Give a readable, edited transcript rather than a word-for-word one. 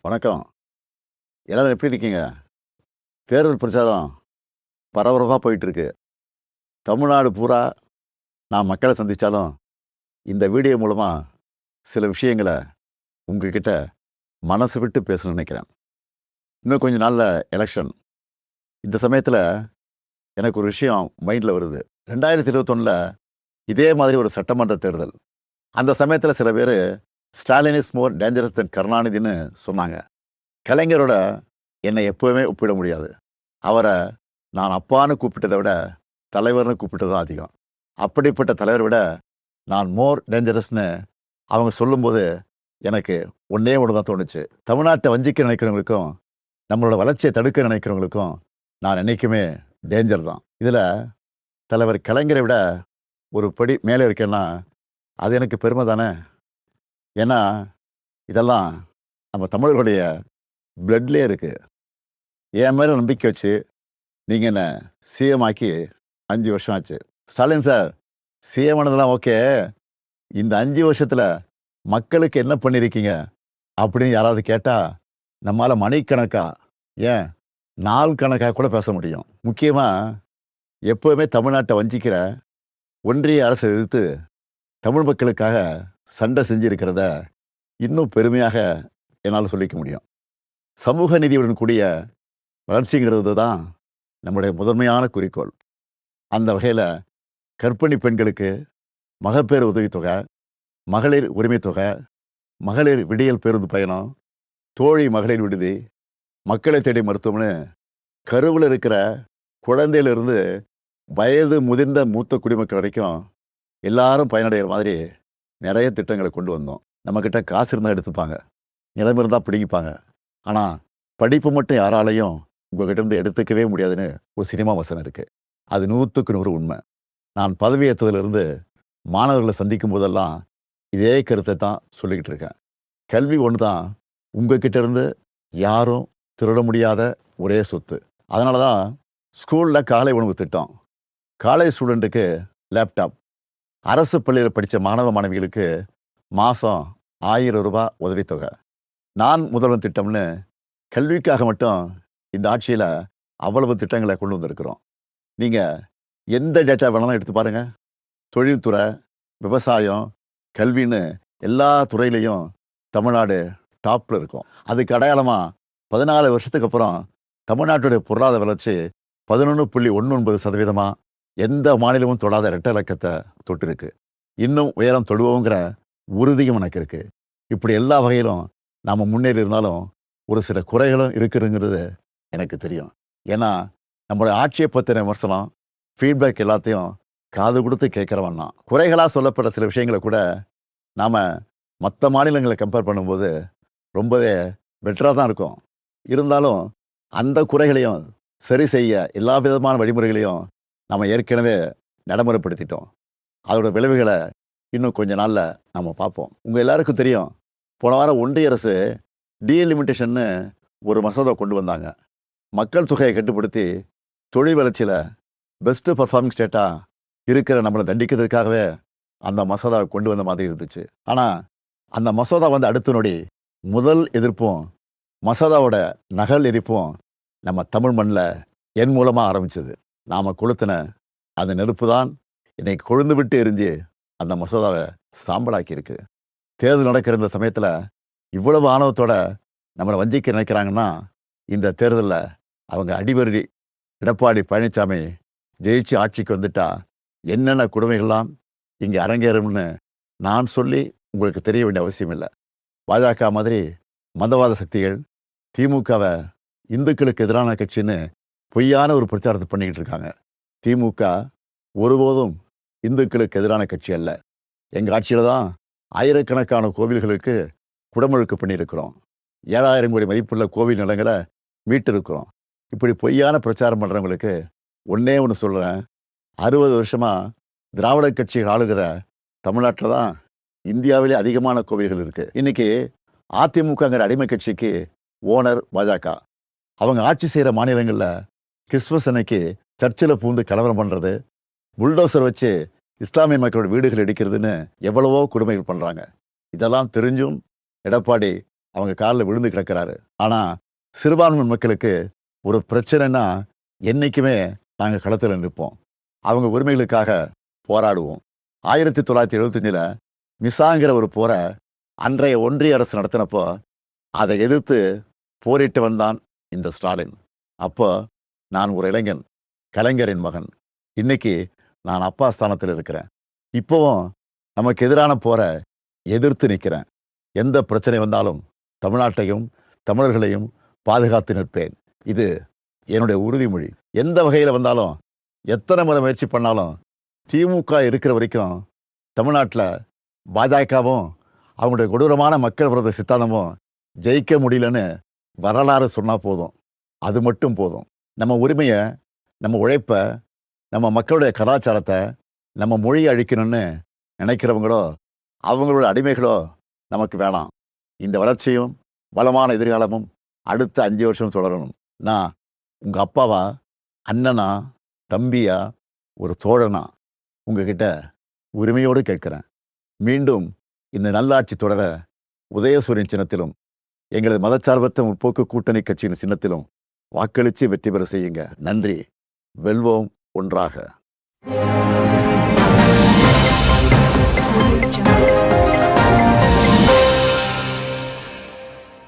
வணக்கம். எல்லாரும் எப்படி இருக்கீங்க? தேர்தல் பிரச்சாரம் பரபரப்பா போயிட்டுருக்கு. தமிழ்நாடு பூரா நான் மக்களை சந்திச்சாலும், இந்த வீடியோ மூலமா சில விஷயங்கள உங்ககிட்ட மனசு விட்டு பேசணும்னு நினைக்கிறேன். இன்னும் கொஞ்ச நாள்ல எலக்ஷன். இந்த சமயத்துல எனக்கு ஒரு விஷயம் மைண்ட்ல வருது. 2021ல இதே மாதிரி ஒரு சட்டமன்ற தேர்தல். அந்த சமயத்துல சில பேரு ஸ்டாலின் இஸ் மோர் டேஞ்சரஸ் தென் கருணாநிதின்னு சொன்னாங்க. கலைஞரோட என்னை எப்பவுமே ஒப்பிட முடியாது. அவரை நான் அப்பான்னு கூப்பிட்டதை விட தலைவர்னு கூப்பிட்டது தான் அதிகம். அப்படிப்பட்ட தலைவரை விட நான் மோர் டேஞ்சரஸ்னு அவங்க சொல்லும்போது எனக்கு ஒன்றே ஒன்று தான் தோணுச்சு. தமிழ்நாட்டை வஞ்சிக்க நினைக்கிறவங்களுக்கும் நம்மளோட வளர்ச்சியை தடுக்க நினைக்கிறவங்களுக்கும் நான் என்றைக்குமே டேஞ்சர் தான். இதில் தலைவர் கலைஞரை விட ஒரு படி மேலே இருக்கேன்னா அது எனக்கு பெருமை தானே. ஏன்னா இதெல்லாம் நம்ம தமிழர்களுடைய பிளட்லேயே இருக்குது. என் மேலே நம்பிக்கை வச்சு நீங்கள் என்ன சிஎம் ஆக்கி 5 வருஷம் ஆச்சு. ஸ்டாலின் சார் சிஎம் ஆனதெல்லாம் ஓகே, இந்த 5 வருஷத்தில் மக்களுக்கு என்ன பண்ணியிருக்கீங்க அப்படின்னு யாராவது கேட்டால் நம்மளால் மணிக்கணக்கா, ஏன் நாள் கணக்காக கூட பேச முடியும். முக்கியமாக எப்போவுமே தமிழ்நாட்டை வஞ்சிக்கிற ஒன்றிய அரசை எதிர்த்து தமிழ் மக்களுக்காக சண்டை செஞ்சிருக்கிறத இன்னும் பெருமையாக என்னால் சொல்லிக்க முடியும். சமூக நீதியுடன் கூடிய வளர்ச்சிங்கிறது தான் நம்முடைய முதன்மையான குறிக்கோள். அந்த வகையில் கர்ப்பிணி பெண்களுக்கு மகப்பேறு உதவித்தொகை, மகளிர் உரிமை தொகை, மகளிர் விடியல் பேருந்து பயணம், தோழி மகளிர் விடுதி, மக்களை தேடி மருத்துவம்னு கருவில் இருக்கிற குழந்தையிலிருந்து வயது முதிர்ந்த மூத்த குடிமக்கள் வரைக்கும் எல்லாரும் பயனடைகிற மாதிரி நிறைய திட்டங்களை கொண்டு வந்தோம். நம்மக்கிட்ட காசு இருந்தால் எடுத்துப்பாங்க, நிலைமை இருந்தால் பிடிங்கிப்பாங்க. ஆனால் படிப்பு மட்டும் யாராலையும் உங்கள்கிட்ட இருந்து எடுத்துக்கவே முடியாதுன்னு ஒரு சினிமா வசனம் இருக்குது. அது 100க்கு 100 உண்மை. நான் பதவியேற்றதிலிருந்து மாணவர்களை சந்திக்கும் போதெல்லாம் இதே கருத்தை தான் சொல்லிக்கிட்டு இருக்கேன். கல்வி ஒன்று தான் உங்ககிட்ட இருந்து யாரும் திருட முடியாத ஒரே சொத்து. அதனால தான் ஸ்கூலில் காலை உணவு திட்டம், காலேஜ் ஸ்டூடெண்ட்டுக்கு லேப்டாப், அரசு பள்ளியில் படித்த மாணவ மாணவிகளுக்கு மாதம் 1000 ரூபாய் உதவித்தொகை, நான் முதல்வன் திட்டம்னு கல்விக்காக மட்டும் இந்த ஆட்சியில் அவ்வளவு திட்டங்களை கொண்டு வந்திருக்கிறோம். நீங்கள் எந்த டேட்டா வேணாலும் எடுத்து பாருங்கள். தொழில்துறை, விவசாயம், கல்வின்னு எல்லா துறையிலையும் தமிழ்நாடு டாப்பில் இருக்கும். அதுக்கு அடையாளமாக 14 வருஷத்துக்கு அப்புறம் தமிழ்நாட்டுடைய பொருளாதார வளர்ச்சி 11.19% எந்த மாநிலமும் தொடாத இரட்டை இலக்கத்தை தொட்டிருக்கு. இன்னும் உயரம் தொடுவோங்கிற உறுதியும் எனக்கு இருக்கு. இப்படி எல்லா வகையிலும் நாம் முன்னேறி இருந்தாலும் ஒரு சில குறைகளும் இருக்குதுங்கிறது எனக்கு தெரியும். ஏன்னா நம்மளுடைய ஆட்சியை பற்றின விமர்சனம், ஃபீட்பேக் எல்லாத்தையும் காது கொடுத்து கேட்குறவன் தான். குறைகளாக சொல்லப்பட்ட சில விஷயங்களை கூட நாம் மற்ற மாநிலங்களை கம்பேர் பண்ணும்போது ரொம்பவே பெட்டராக தான் இருக்கும். இருந்தாலும் அந்த குறைகளையும் சரி செய்ய எல்லா விதமான வழிமுறைகளையும் நம்ம ஏற்கனவே நடைமுறைப்படுத்திட்டோம். அதோட விளைவுகளை இன்னும் கொஞ்ச நாளில் நம்ம பார்ப்போம். உங்கள் எல்லாருக்கும் தெரியும், போன வாரம் ஒன்றிய அரசு டீலிமிட்டேஷன்னு ஒரு மசோதா கொண்டு வந்தாங்க. மக்கள் தொகையை கட்டுப்படுத்தி தொழில் வளர்ச்சியில் பெஸ்ட்டு பர்ஃபார்மிங் ஸ்டேட்டாக இருக்கிற நம்மளை தண்டிக்கிறதுக்காகவே அந்த மசோதாவை கொண்டு வந்த மாதிரி இருந்துச்சு. ஆனால் அந்த மசோதா வந்து அடுத்த நொடி முதல் எதிர்ப்பும் மசோதாவோட நகல் எரிப்பும் நம்ம தமிழ் மண்ணில் என் மூலமாக ஆரம்பிச்சது. நாம் கொளுத்தின அந்த நெருப்பு தான் இன்னைக்கு கொழுந்து விட்டு எரிஞ்சு அந்த மசோதாவை சாம்பலாக்கியிருக்கு. தேர்தல் நடக்கிற இந்த சமயத்தில் இவ்வளவு ஆணவத்தோட நம்மளை வஞ்சிக்க நினைக்கிறாங்கன்னா, இந்த தேர்தலில் அவங்க அடிவருடி எடப்பாடி பழனிசாமி ஜெயிச்சு ஆட்சிக்கு வந்துட்டா என்னென்ன கொடுமைகள்லாம் இங்கே அரங்கேறும்னு நான் சொல்லி உங்களுக்கு தெரிய வேண்டிய அவசியம் இல்லை. பாஜக மாதிரி மதவாத சக்திகள் திமுகவை இந்துக்களுக்கு எதிரான கட்சின்னு பொய்யான ஒரு பிரச்சாரத்தை பண்ணிக்கிட்டு இருக்காங்க. திமுக ஒருபோதும் இந்துக்களுக்கு எதிரான கட்சி அல்ல. எங்கள் ஆட்சியில் தான் ஆயிரக்கணக்கான கோவில்களுக்கு குடமுழுக்கு பண்ணியிருக்கிறோம். 7000 கோடி மதிப்புள்ள கோவில் நிலங்களை மீட்டிருக்கிறோம். இப்படி பொய்யான பிரச்சாரம் பண்ணுறவங்களுக்கு ஒன்றே ஒன்று சொல்கிறேன், 60 வருஷமாக திராவிட கட்சிகள் ஆளுகிற தமிழ்நாட்டில் தான் இந்தியாவிலே அதிகமான கோவில்கள் இருக்குது. இன்றைக்கி அதிமுகங்கிற அடிமை கட்சிக்கு ஓனர் பாஜக. அவங்க ஆட்சி செய்கிற மாநிலங்களில் கிறிஸ்மஸ் அன்னைக்கு சர்ச்சில் பூந்து கலவரம் பண்ணுறது, புல்டோசர் வச்சு இஸ்லாமிய மக்களோட வீடுகள் இடிக்கிறதுன்னு எவ்வளவோ கொடுமைகள் பண்ணுறாங்க. இதெல்லாம் தெரிஞ்சும் எடப்பாடி அவங்க காலில் விழுந்து கிடக்கிறாரு. ஆனால் சிறுபான்மை மக்களுக்கு ஒரு பிரச்சனைன்னா என்றைக்குமே நாங்கள் களத்தில் நிற்போம். அவங்க உரிமைகளுக்காக போராடுவோம். 1975 மிசாங்கிற ஒரு போரை அன்றைய ஒன்றிய அரசு நடத்தினப்போ அதை எதிர்த்து போரிட்டவன் தான் இந்த ஸ்டாலின். அப்போ நான் ஒரு இளைஞன், கலைஞரின் மகன். இன்னைக்கு நான் அப்பா ஸ்தானத்தில் இருக்கிறேன். இப்போவும் நமக்கு எதிரான போரை எதிர்த்து நிற்கிறேன். எந்த பிரச்சனை வந்தாலும் தமிழ்நாட்டையும் தமிழர்களையும் பாதுகாத்து நிற்பேன். இது என்னுடைய உறுதிமொழி. எந்த வகையில் வந்தாலும் எத்தனை முறை முயற்சி பண்ணாலும் திமுக இருக்கிற வரைக்கும் தமிழ்நாட்டில் பாஜகவும் அவங்களுடைய கொடூரமான மக்கள் விரோத சித்தாந்தமும் ஜெயிக்க முடியலன்னு வரலாறு சொன்னால் போதும். அது மட்டும் போதும். நம்ம உரிமையை, நம்ம உழைப்பை, நம்ம மக்களுடைய கலாச்சாரத்தை, நம்ம மொழியை அழிக்கணும்னு நினைக்கிறவங்களோ அவங்களோட அடிமைகளோ நமக்கு வேணாம். இந்த வளர்ச்சியும் வளமான எதிர்காலமும் அடுத்த 5 வருஷம் தொடரணும். நான் உங்கள் அப்பாவா, அண்ணனா, தம்பியா, ஒரு தோழனா உங்ககிட்ட உரிமையோடு கேட்கிறேன். மீண்டும் இந்த நல்லாட்சி தொடர உதயசூரியன் சின்னத்திலும் எங்களது மதச்சார்பற்ற முற்போக்கு கூட்டணி கட்சியின் சின்னத்திலும் வாக்களித்து வெற்றி பெற செய்யுங்க. நன்றி. வெல்வோம் ஒன்றாக.